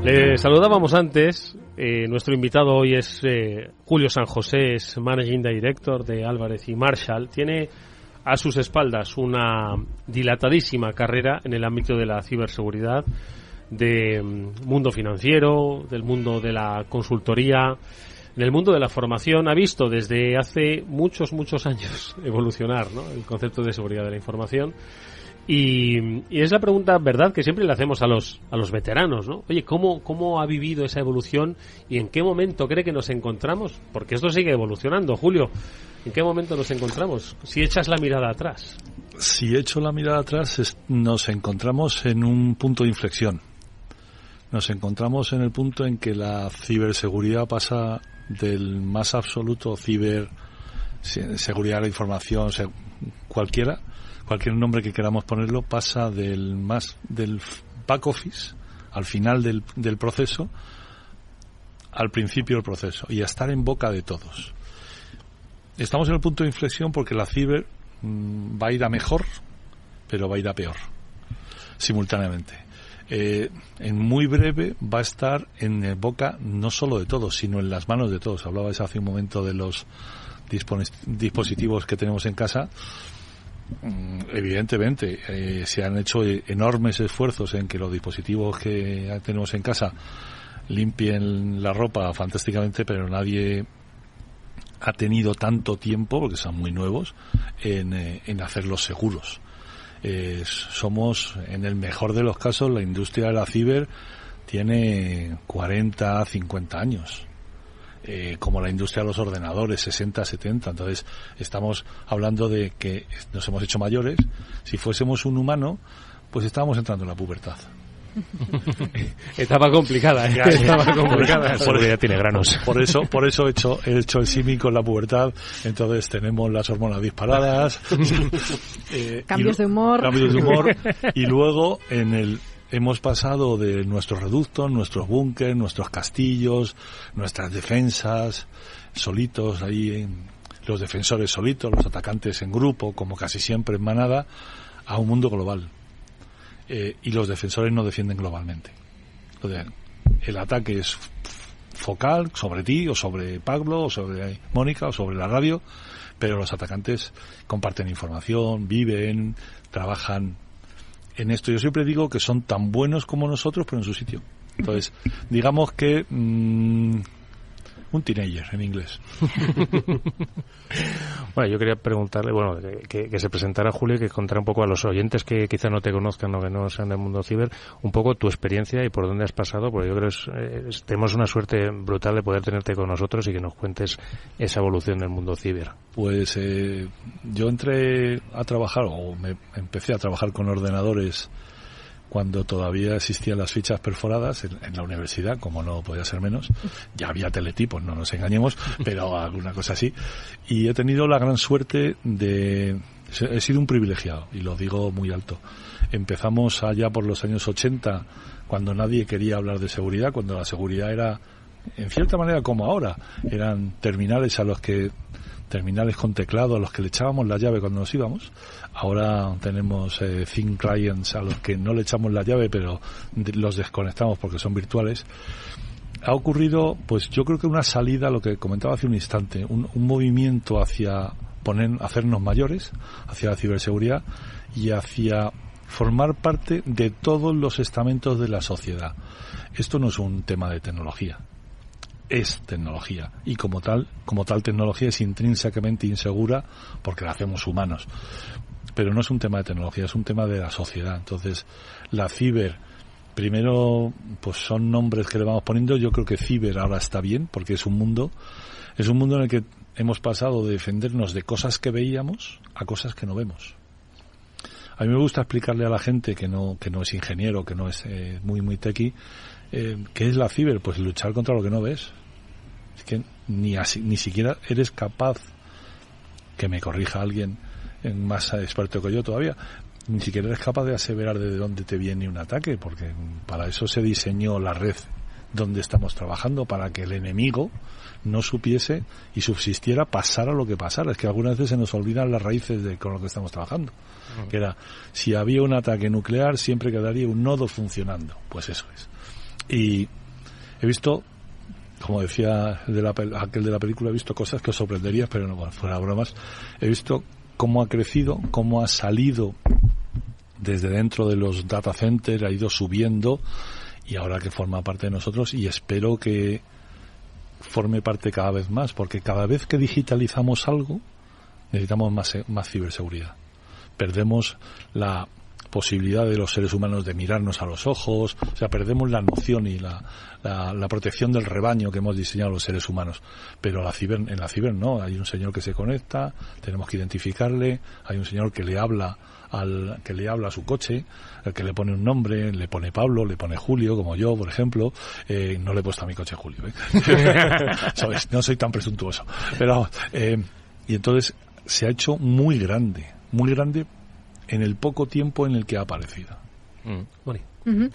Le saludábamos antes. Nuestro invitado hoy es Julio San José, es Managing Director de Álvarez y Marshall. Tiene a sus espaldas una dilatadísima carrera en el ámbito de la ciberseguridad, del mundo financiero, del mundo de la consultoría, en el mundo de la formación. Ha visto desde hace muchos años evolucionar, ¿no?, el concepto de seguridad de la información. Y es la pregunta, ¿verdad?, que siempre le hacemos a los veteranos, ¿no? Oye, ¿cómo ha vivido esa evolución y en qué momento cree que nos encontramos? Porque esto sigue evolucionando. Julio, ¿en qué momento nos encontramos? Si echas la mirada atrás. Si echo la mirada atrás, nos encontramos en un punto de inflexión. Nos encontramos en el punto en que la ciberseguridad pasa del más absoluto seguridad de la información, cualquier nombre que queramos ponerlo, pasa del back office, al final del proceso, al principio del proceso, y a estar en boca de todos. Estamos en el punto de inflexión porque la ciber va a ir a mejor, pero va a ir a peor, simultáneamente. En muy breve va a estar en boca no solo de todos, sino en las manos de todos. Hablabais hace un momento de los dispositivos que tenemos en casa. Evidentemente se han hecho enormes esfuerzos en que los dispositivos que tenemos en casa limpien la ropa fantásticamente, pero nadie ha tenido tanto tiempo, porque son muy nuevos, en hacerlos seguros. Somos, en el mejor de los casos, la industria de la ciber tiene 40, 50 años. Como la industria de los ordenadores, 60, 70. Entonces, estamos hablando de que nos hemos hecho mayores. Si fuésemos un humano, pues estábamos entrando en la pubertad. Estaba complicada, ¿eh? Estaba complicada. La seguridad tiene granos. Por eso he hecho el símil con la pubertad. Entonces tenemos las hormonas disparadas. Cambios de humor. Y luego hemos pasado de nuestros reductos, nuestros búnkers, nuestros castillos, nuestras defensas, solitos ahí, los defensores solitos, los atacantes en grupo, como casi siempre en manada, a un mundo global. Y los defensores no defienden globalmente. El ataque es focal sobre ti, o sobre Pablo, o sobre Mónica, o sobre la radio, pero los atacantes comparten información, viven, trabajan en esto. Yo siempre digo que son tan buenos como nosotros, pero en su sitio. Entonces, digamos que un teenager en inglés. Bueno, yo quería preguntarle, que se presentara Julio y que contara un poco a los oyentes que quizá no te conozcan o que no sean del mundo ciber, un poco tu experiencia y por dónde has pasado, porque yo creo que tenemos una suerte brutal de poder tenerte con nosotros y que nos cuentes esa evolución del mundo ciber. Pues yo entré a trabajar, empecé a trabajar con ordenadores cuando todavía existían las fichas perforadas en la universidad, como no podía ser menos. Ya había teletipos, no nos engañemos, pero alguna cosa así. Y he tenido la gran suerte he sido un privilegiado, y lo digo muy alto. Empezamos allá por los años 80, cuando nadie quería hablar de seguridad, cuando la seguridad era, en cierta manera como ahora, eran terminales con teclado a los que le echábamos la llave cuando nos íbamos. Ahora tenemos thin clients a los que no le echamos la llave, pero los desconectamos porque son virtuales. Ha ocurrido, pues yo creo que una salida, lo que comentaba hace un instante, un movimiento hacia hacernos mayores, hacia la ciberseguridad y hacia formar parte de todos los estamentos de la sociedad. Esto no es un tema de tecnología. Es tecnología, y como tal tecnología es intrínsecamente insegura porque la hacemos humanos, pero no es un tema de tecnología, es un tema de la sociedad. Entonces la ciber, primero, pues son nombres que le vamos poniendo. Yo creo que ciber ahora está bien porque es un mundo en el que hemos pasado de defendernos de cosas que veíamos a cosas que no vemos. A mí me gusta explicarle a la gente que no es ingeniero, que no es muy tequi, ¿qué es la ciber? Pues luchar contra lo que no ves. Es que ni siquiera eres capaz, que me corrija alguien más experto que yo todavía, ni siquiera eres capaz de aseverar de dónde te viene un ataque, porque para eso se diseñó la red donde estamos trabajando, para que el enemigo no supiese y subsistiera, pasara lo que pasara. Es que algunas veces se nos olvidan las raíces con lo que estamos trabajando. Que era, si había un ataque nuclear, siempre quedaría un nodo funcionando. Pues eso es. Y he visto, como decía aquel de la película, he visto cosas que os sorprenderían, pero no, bueno, fuera bromas. He visto cómo ha crecido, cómo ha salido desde dentro de los data centers, ha ido subiendo, y ahora que forma parte de nosotros, y espero que forme parte cada vez más, porque cada vez que digitalizamos algo necesitamos más ciberseguridad. Perdemos la posibilidad de los seres humanos de mirarnos a los ojos, o sea, perdemos la noción y la protección del rebaño que hemos diseñado los seres humanos. Pero en la ciber no, hay un señor que se conecta, tenemos que identificarle, hay un señor que le habla a su coche, el que le pone un nombre, le pone Pablo, le pone Julio, como yo, por ejemplo. No le he puesto a mi coche Julio, ¿sabes? No soy tan presuntuoso. Pero y entonces se ha hecho muy grande en el poco tiempo en el que ha aparecido. Bueno. Uh-huh.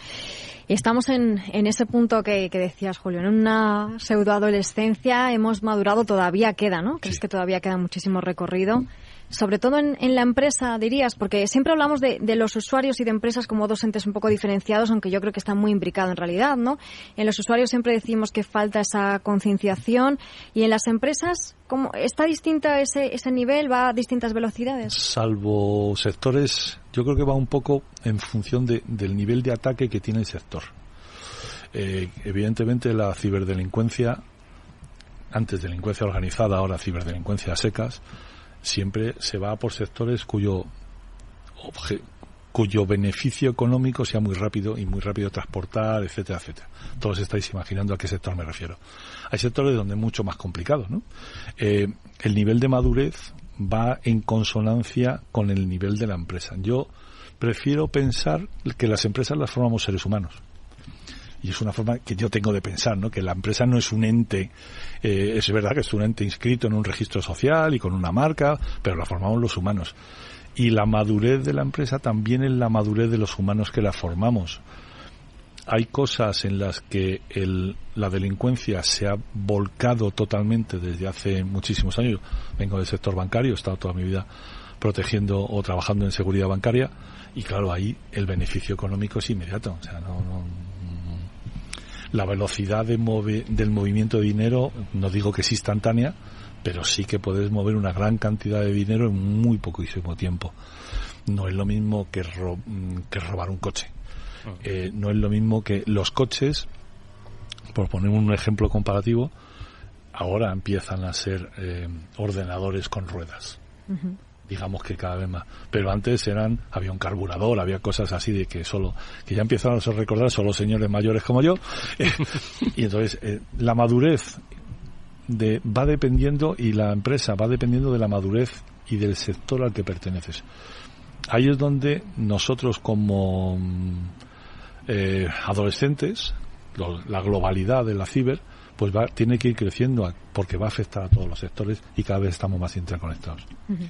Y estamos en ese punto que decías, Julio, en una pseudoadolescencia. Hemos madurado, todavía queda, ¿no? ¿Crees que todavía queda muchísimo recorrido? Sobre todo en la empresa, dirías, porque siempre hablamos de los usuarios y de empresas como dos entes un poco diferenciados, aunque yo creo que están muy imbricados en realidad, ¿no? En los usuarios siempre decimos que falta esa concienciación, y en las empresas, ¿cómo está distinta ese nivel? ¿Va a distintas velocidades? Salvo sectores, yo creo que va un poco en función del nivel de ataque que tiene el sector. Evidentemente la ciberdelincuencia, antes delincuencia organizada, ahora ciberdelincuencia a secas, siempre se va por sectores cuyo beneficio económico sea muy rápido y muy rápido de transportar, etcétera, etcétera. Todos estáis imaginando a qué sector me refiero. Hay sectores donde es mucho más complicado, ¿no? El nivel de madurez va en consonancia con el nivel de la empresa. Yo prefiero pensar que las empresas las formamos seres humanos. Y es una forma que yo tengo de pensar, ¿no? Que la empresa no es un ente, es verdad que es un ente inscrito en un registro social y con una marca, pero la formamos los humanos. Y la madurez de la empresa también es la madurez de los humanos que la formamos. Hay cosas en las que la delincuencia se ha volcado totalmente desde hace muchísimos años. Vengo del sector bancario, he estado toda mi vida protegiendo o trabajando en seguridad bancaria, y claro, ahí el beneficio económico es inmediato. O sea, la velocidad del movimiento de dinero, no digo que es instantánea, pero sí que puedes mover una gran cantidad de dinero en muy poquísimo tiempo. No es lo mismo que robar un coche. No es lo mismo que los coches, por poner un ejemplo comparativo, ahora empiezan a ser ordenadores con ruedas. Uh-huh. Digamos que cada vez más, pero antes había un carburador, había cosas así de que ya empezaron a recordar solo señores mayores como yo, y entonces la madurez va dependiendo, y la empresa va dependiendo de la madurez y del sector al que perteneces. Ahí es donde nosotros como adolescentes, la globalidad de la ciber, pues tiene que ir creciendo, porque va a afectar a todos los sectores y cada vez estamos más interconectados. Uh-huh.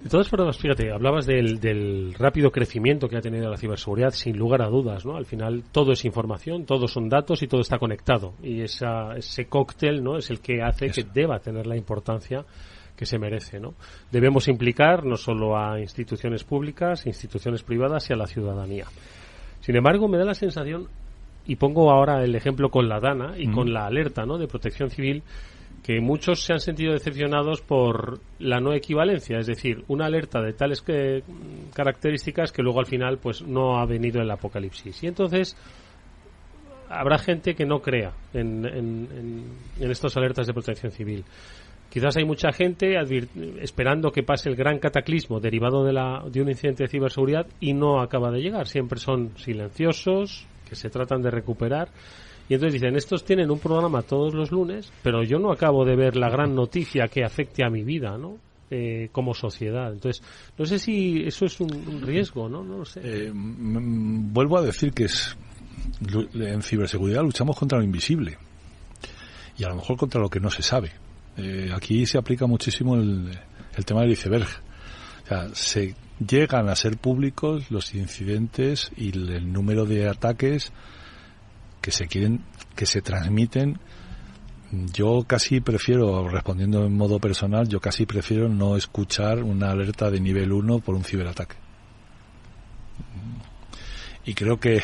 De todas formas, fíjate, hablabas del rápido crecimiento que ha tenido la ciberseguridad, sin lugar a dudas, ¿no? Al final todo es información, todos son datos y todo está conectado. Y ese cóctel, ¿no?, es el que hace que deba tener la importancia que se merece, ¿no? Debemos implicar no solo a instituciones públicas, instituciones privadas y a la ciudadanía. Sin embargo, me da la sensación, y pongo ahora el ejemplo con la DANA y con la alerta, ¿no?, de Protección Civil, que muchos se han sentido decepcionados por la no equivalencia, es decir, una alerta de tales características que luego al final pues no ha venido el apocalipsis. Y entonces habrá gente que no crea en estas alertas de Protección Civil. Quizás hay mucha gente esperando que pase el gran cataclismo derivado de un incidente de ciberseguridad y no acaba de llegar. Siempre son silenciosos, que se tratan de recuperar. Y entonces dicen, estos tienen un programa todos los lunes, pero yo no acabo de ver la gran noticia que afecte a mi vida, ¿no? Como sociedad. Entonces, no sé si eso es un riesgo, ¿no? No lo sé. Vuelvo a decir que en ciberseguridad luchamos contra lo invisible y a lo mejor contra lo que no se sabe. Aquí se aplica muchísimo el tema del iceberg. O sea, se llegan a ser públicos los incidentes y el número de ataques que se transmiten. Yo casi prefiero, respondiendo en modo personal, yo casi prefiero no escuchar una alerta de nivel 1 por un ciberataque. Y creo que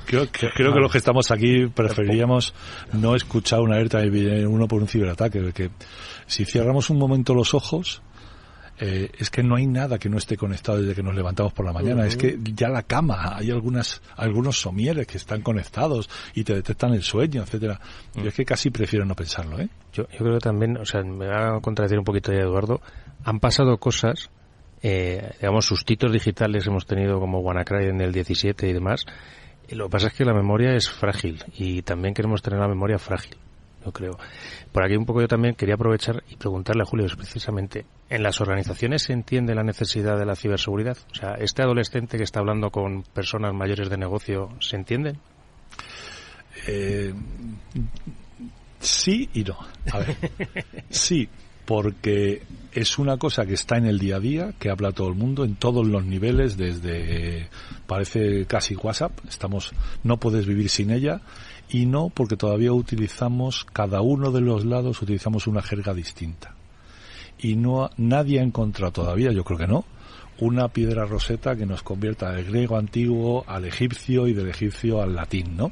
los que estamos aquí preferiríamos no escuchar una alerta de uno por un ciberataque, porque si cerramos un momento los ojos, es que no hay nada que no esté conectado desde que nos levantamos por la mañana. Es que ya la cama, hay algunos somieres que están conectados y te detectan el sueño, etcétera. Yo es que casi prefiero no pensarlo, ¿eh? Yo creo que también, o sea, me va a contradecir un poquito ya Eduardo, han pasado cosas, digamos, sustitos digitales hemos tenido como WannaCry en el 17 y demás. Lo que pasa es que la memoria es frágil y también queremos tener la memoria frágil, yo creo. Por aquí un poco yo también quería aprovechar y preguntarle a Julio precisamente, ¿en las organizaciones se entiende la necesidad de la ciberseguridad? O sea, ¿este adolescente que está hablando con personas mayores de negocio, se entienden? Sí y no. A ver, sí, porque es una cosa que está en el día a día, que habla todo el mundo en todos los niveles, desde parece casi WhatsApp, no puedes vivir sin ella, y no porque todavía utilizamos, cada uno de los lados utilizamos una jerga distinta. Y nadie ha encontrado todavía, yo creo que no, una piedra roseta que nos convierta del griego antiguo al egipcio y del egipcio al latín, ¿no?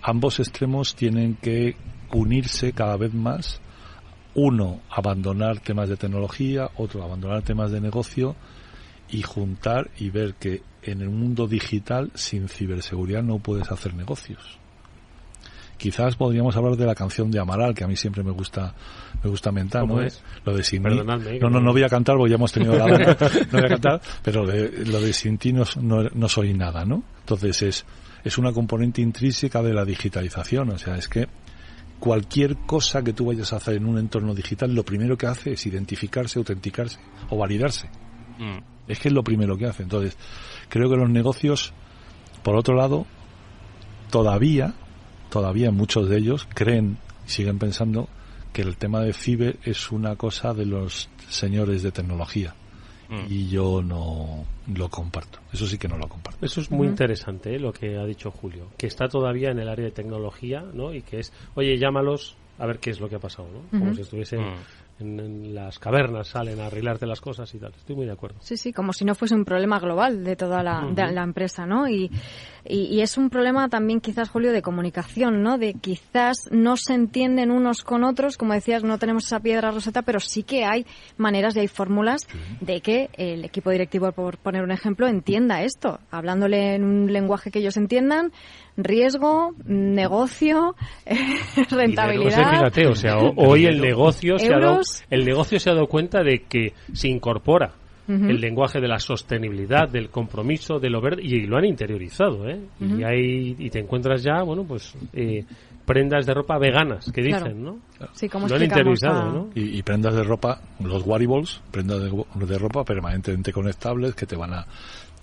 Ambos extremos tienen que unirse cada vez más. Uno, abandonar temas de tecnología, otro, abandonar temas de negocio y juntar y ver que en el mundo digital sin ciberseguridad no puedes hacer negocios. Quizás podríamos hablar de la canción de Amaral, que a mí siempre me gusta mentar, ¿no? Es? Lo de Sin Perdonadme, no voy a cantar porque ya hemos tenido la banda, no voy a cantar, pero lo de Sin ti no soy nada, ¿no? Entonces es una componente intrínseca de la digitalización, o sea, es que cualquier cosa que tú vayas a hacer en un entorno digital, lo primero que hace es identificarse, autenticarse o validarse. Es que es lo primero que hace. Entonces, creo que los negocios, por otro lado, todavía muchos de ellos creen, siguen pensando que el tema de ciber es una cosa de los señores de tecnología. Y yo no lo comparto. Eso sí que no lo comparto. Eso es muy interesante, lo que ha dicho Julio, que está todavía en el área de tecnología, ¿no? Y que es, oye, llámalos a ver qué es lo que ha pasado, ¿no? Como si estuviesen en las cavernas, salen a arreglarte las cosas y tal. Estoy muy de acuerdo. Sí, sí, como si no fuese un problema global de toda la empresa, ¿no? Y es un problema también quizás, Julio, de comunicación, ¿no? De quizás no se entienden unos con otros, como decías, no tenemos esa piedra roseta, pero sí que hay maneras y hay fórmulas de que el equipo directivo, por poner un ejemplo, entienda esto, hablándole en un lenguaje que ellos entiendan, riesgo, negocio, rentabilidad. Fíjate, o sea, hoy el negocio se ha dado cuenta de que se incorpora el lenguaje de la sostenibilidad, del compromiso, de lo verde, y lo han interiorizado, ¿eh? Y te encuentras ya, bueno, pues prendas de ropa veganas, que dicen, claro. ¿no? Sí, como lo han interiorizado, ¿no? Y prendas de ropa, los wearables, prendas de ropa permanentemente conectables que te van a...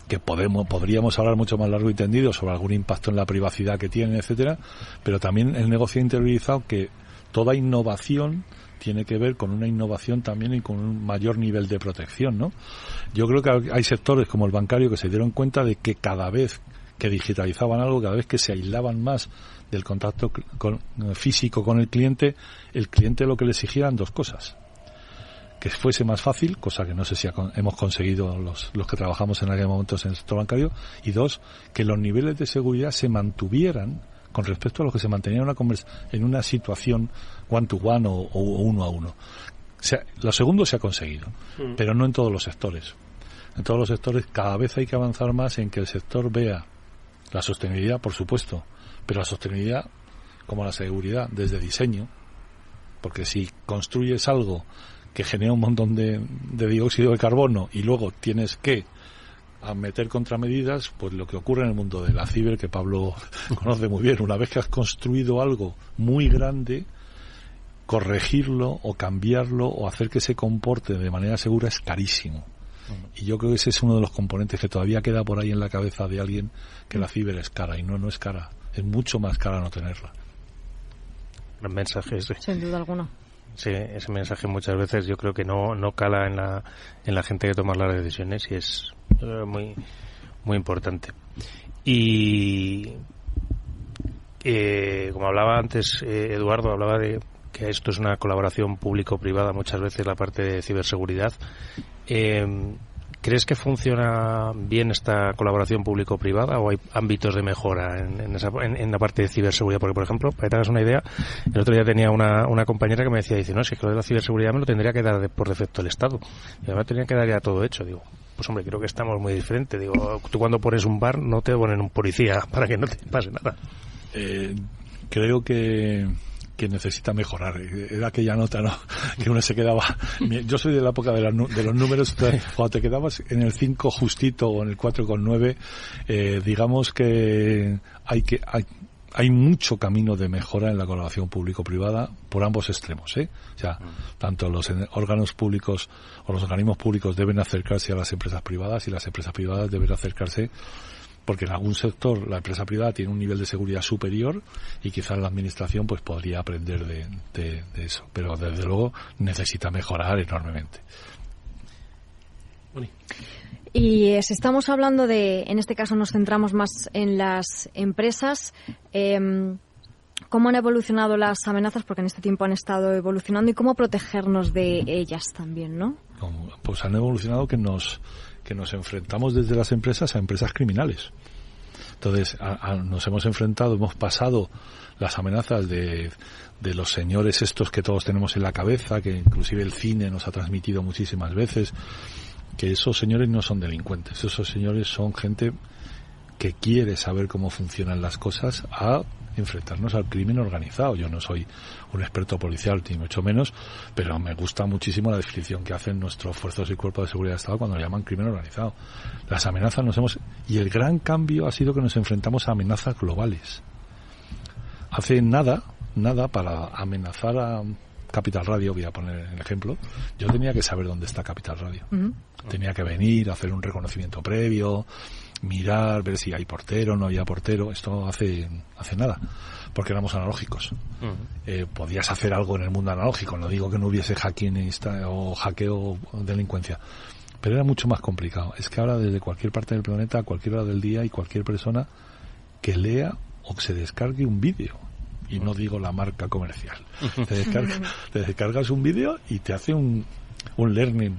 que podríamos hablar mucho más largo y tendido sobre algún impacto en la privacidad que tienen, etcétera, pero también el negocio ha interiorizado que toda innovación tiene que ver con una innovación también y con un mayor nivel de protección, ¿no? Yo creo que hay sectores como el bancario que se dieron cuenta de que cada vez que digitalizaban algo, cada vez que se aislaban más del contacto físico con el cliente lo que le exigía eran dos cosas: que fuese más fácil, cosa que no sé si hemos conseguido los que trabajamos en aquel momento en el sector bancario, y dos, que los niveles de seguridad se mantuvieran con respecto a lo que se mantenía en una situación one-to-one o uno-a-uno. O sea, lo segundo se ha conseguido, pero no en todos los sectores. En todos los sectores cada vez hay que avanzar más en que el sector vea la sostenibilidad, por supuesto, pero la sostenibilidad como la seguridad desde diseño, porque si construyes algo que genera un montón de dióxido de carbono y luego tienes que meter contramedidas, pues lo que ocurre en el mundo de la ciber, que Pablo conoce muy bien, una vez que has construido algo muy grande, corregirlo o cambiarlo o hacer que se comporte de manera segura es carísimo. Y yo creo que ese es uno de los componentes que todavía queda por ahí en la cabeza de alguien, que la ciber es cara, y no es cara, es mucho más cara no tenerla. Gran mensaje ese. Sin duda alguna. Sí, ese mensaje muchas veces yo creo que no cala en la gente que toma las decisiones, y es muy muy importante. Y como hablaba antes Eduardo, hablaba de que esto es una colaboración público-privada muchas veces, la parte de ciberseguridad. ¿Qué ¿Crees que funciona bien esta colaboración público-privada o hay ámbitos de mejora en la parte de ciberseguridad? Porque, por ejemplo, para que te hagas una idea, el otro día tenía una compañera que me decía, dice, no, si es que lo de la ciberseguridad me lo tendría que dar por defecto el Estado. Y además tendría que dar ya todo hecho. Digo, pues hombre, creo que estamos muy diferentes. Digo, tú cuando pones un bar no te ponen un policía para que no te pase nada. Creo que necesita mejorar. Era aquella nota, ¿no?, que uno se quedaba... Yo soy de la época de los números, entonces, cuando te quedabas en el 5 justito o en el 4,9, digamos que hay mucho camino de mejora en la colaboración público-privada por ambos extremos, ¿eh? O sea, tanto los órganos públicos o los organismos públicos deben acercarse a las empresas privadas y las empresas privadas deben acercarse, porque en algún sector la empresa privada tiene un nivel de seguridad superior y quizás la administración pues podría aprender de eso, pero desde luego necesita mejorar enormemente. Y si estamos hablando en este caso nos centramos más en las empresas, ¿cómo han evolucionado las amenazas? Porque en este tiempo han estado evolucionando, y cómo protegernos de ellas también, ¿no? Pues han evolucionado que nos enfrentamos desde las empresas a empresas criminales. Entonces, nos hemos enfrentado, hemos pasado las amenazas de los señores estos que todos tenemos en la cabeza, que inclusive el cine nos ha transmitido muchísimas veces, que esos señores no son delincuentes, esos señores son gente que quiere saber cómo funcionan las cosas, a enfrentarnos al crimen organizado. Yo no soy un experto policial, ni mucho menos, pero me gusta muchísimo la definición que hacen nuestros fuerzas y cuerpos de seguridad de Estado cuando lo llaman crimen organizado. Las amenazas y el gran cambio ha sido que nos enfrentamos a amenazas globales. Hace nada para amenazar a Capital Radio, voy a poner el ejemplo, yo tenía que saber dónde está Capital Radio. Uh-huh. Tenía que venir, hacer un reconocimiento previo, mirar, ver si hay portero o no había portero. Esto hace nada, porque éramos analógicos. Uh-huh. Podías hacer algo en el mundo analógico, no digo que no hubiese hacking o hackeo o delincuencia, pero era mucho más complicado. Es que ahora desde cualquier parte del planeta, a cualquier hora del día, y cualquier persona que lea o que se descargue un vídeo, y no digo la marca comercial, te descargas un vídeo y te hace un learning.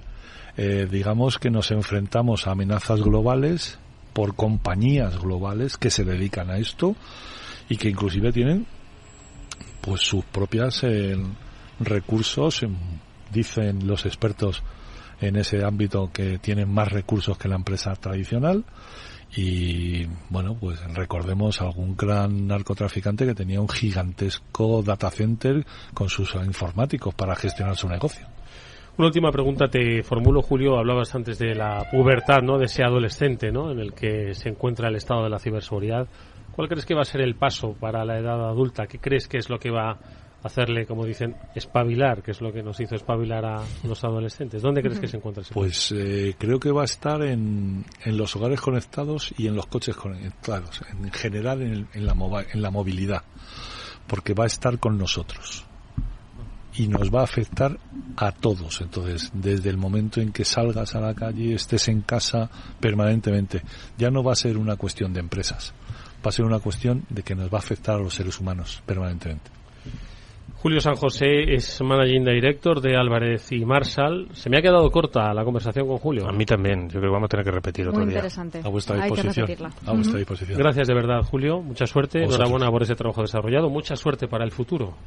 Digamos que nos enfrentamos a amenazas globales por compañías globales que se dedican a esto y que inclusive tienen pues sus propias recursos. Dicen los expertos en ese ámbito que tienen más recursos que la empresa tradicional. Y bueno, pues recordemos algún gran narcotraficante que tenía un gigantesco data center con sus informáticos para gestionar su negocio. Una última pregunta te formulo, Julio. Hablabas antes de la pubertad, ¿no?, de ese adolescente, ¿no?, en el que se encuentra el estado de la ciberseguridad. ¿Cuál crees que va a ser el paso para la edad adulta? ¿Qué crees que es lo que va a hacerle, como dicen, espabilar, que es lo que nos hizo espabilar a los adolescentes? ¿Dónde crees que se encuentra ese paso? Pues creo que va a estar en los hogares conectados y en los coches conectados, en general en la movilidad, porque va a estar con nosotros y nos va a afectar a todos. Entonces, desde el momento en que salgas a la calle, estés en casa permanentemente, ya no va a ser una cuestión de empresas, va a ser una cuestión de que nos va a afectar a los seres humanos permanentemente. Julio San José es Managing Director de Álvarez y Marshall. Se me ha quedado corta la conversación con Julio. A mí también. Yo creo que vamos a tener que repetir otro día. Muy interesante. A vuestra disposición. A vuestra disposición. Gracias de verdad, Julio. Mucha suerte. Enhorabuena por ese trabajo desarrollado. Mucha suerte para el futuro.